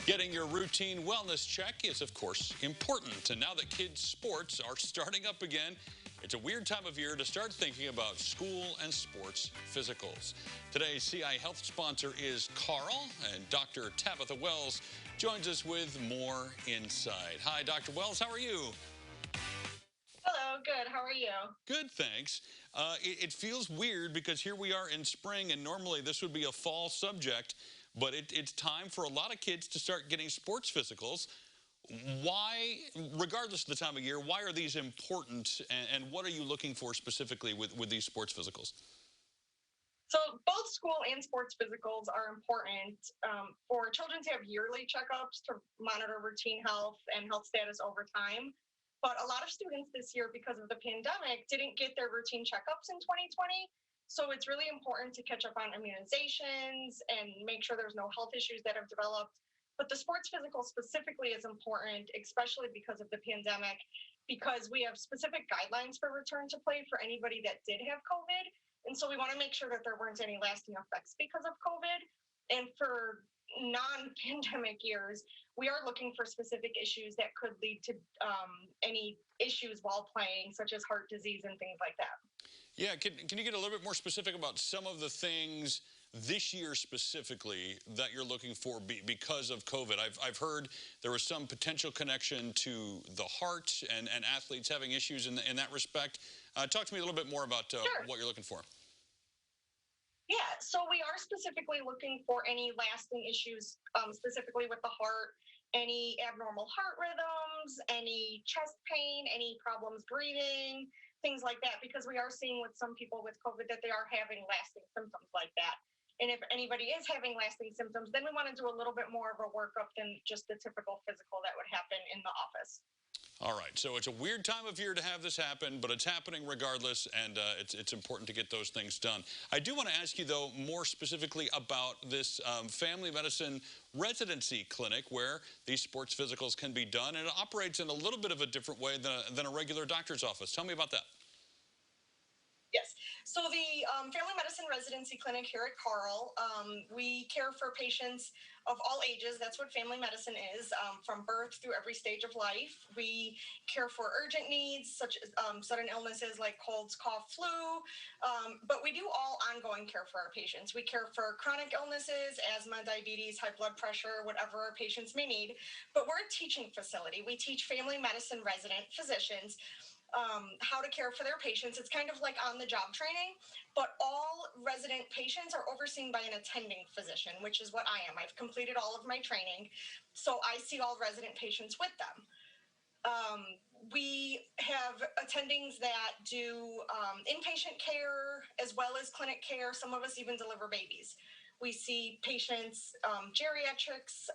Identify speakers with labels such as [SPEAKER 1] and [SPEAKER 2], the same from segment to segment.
[SPEAKER 1] Getting your routine wellness check is, of course, important. And now that kids' sports are starting up again, it's a weird time of year to start thinking about school and sports physicals. Today's CI Health sponsor is Carle, and Dr. Tabitha Wells joins us with more insight. Hi, Dr. Wells. How are you?
[SPEAKER 2] Hello, good. How are you?
[SPEAKER 1] Good, thanks. It feels weird because here we are in spring, and normally this would be a fall subject, but it's time for a lot of kids to start getting sports physicals. Why, regardless of the time of year, why are these important, and what are you looking for specifically with these sports physicals?
[SPEAKER 2] So, both school and sports physicals are important for children to have yearly checkups to monitor routine health and health status over time. But a lot of students this year, because of the pandemic, didn't get their routine checkups in 2020. So, it's really important to catch up on immunizations and make sure there's no health issues that have developed. But the sports physical specifically is important, especially because of the pandemic, because we have specific guidelines for return to play for anybody that did have COVID. And so we want to make sure that there weren't any lasting effects because of COVID. And for non-pandemic years, we are looking for specific issues that could lead to any issues while playing, such as heart disease and things like that.
[SPEAKER 1] Yeah, can you get a little bit more specific about some of the things this year specifically that you're looking for because of COVID? I've heard there was some potential connection to the heart and athletes having issues in that respect. Talk to me a little bit more about
[SPEAKER 2] Sure.
[SPEAKER 1] what you're looking for.
[SPEAKER 2] Yeah, so we are specifically looking for any lasting issues, specifically with the heart, any abnormal heart rhythms, any chest pain, any problems breathing, things like that, because we are seeing with some people with COVID that they are having lasting symptoms like that. And if anybody is having lasting symptoms, then we want to do a little bit more of a workup than just the typical physical that would happen in the office.
[SPEAKER 1] All right, so it's a weird time of year to have this happen, but it's happening regardless, and it's important to get those things done. I do want to ask you, though, more specifically about this family medicine residency clinic where these sports physicals can be done, and it operates in a little bit of a different way than a regular doctor's office. Tell me about that.
[SPEAKER 2] Yes. So the family medicine residency clinic here at Carle, we care for patients of all ages. That's what family medicine is, from birth through every stage of life. We care for urgent needs such as sudden illnesses like colds, cough, flu, but we do all ongoing care for our patients. We care for chronic illnesses, asthma, diabetes, high blood pressure, whatever our patients may need. But we're a teaching facility. We teach family medicine resident physicians how to care for their patients. It's kind of like on-the-job training, but all resident patients are overseen by an attending physician, which is what I am. I've completed all of my training, so I see all resident patients with them. We have attendings that do inpatient care as well as clinic care. Some of us even deliver babies. We see patients, geriatrics,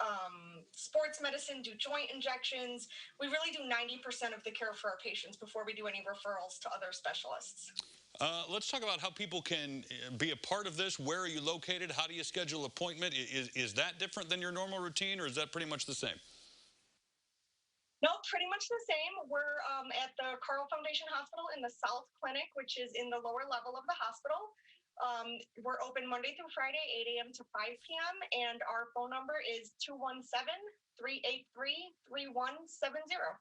[SPEAKER 2] sports medicine, do joint injections. We really do 90% of the care for our patients before we do any referrals to other specialists.
[SPEAKER 1] Let's talk about how people can be a part of this. Where are you located? How do you schedule an appointment? Is that different than your normal routine, or is that pretty much the same?
[SPEAKER 2] No, pretty much the same. We're at the Carle Foundation Hospital in the South Clinic, which is in the lower level of the hospital. We're open Monday through Friday, 8 a.m. to 5 p.m. And our phone number is 217-383-3170.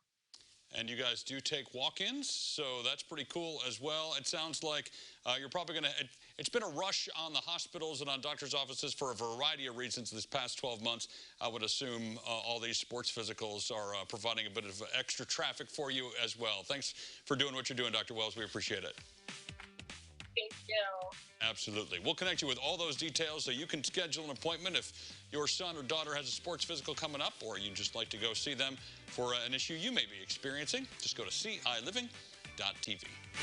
[SPEAKER 1] And you guys do take walk-ins, so that's pretty cool as well. It sounds like you're probably going to, it's been a rush on the hospitals and on doctors' offices for a variety of reasons this past 12 months. I would assume all these sports physicals are providing a bit of extra traffic for you as well. Thanks for doing what you're doing, Dr. Wells. We appreciate it.
[SPEAKER 2] Thank you.
[SPEAKER 1] Absolutely. We'll connect you with all those details so you can schedule an appointment if your son or daughter has a sports physical coming up, or you just like to go see them for an issue you may be experiencing. Just go to CILiving.tv.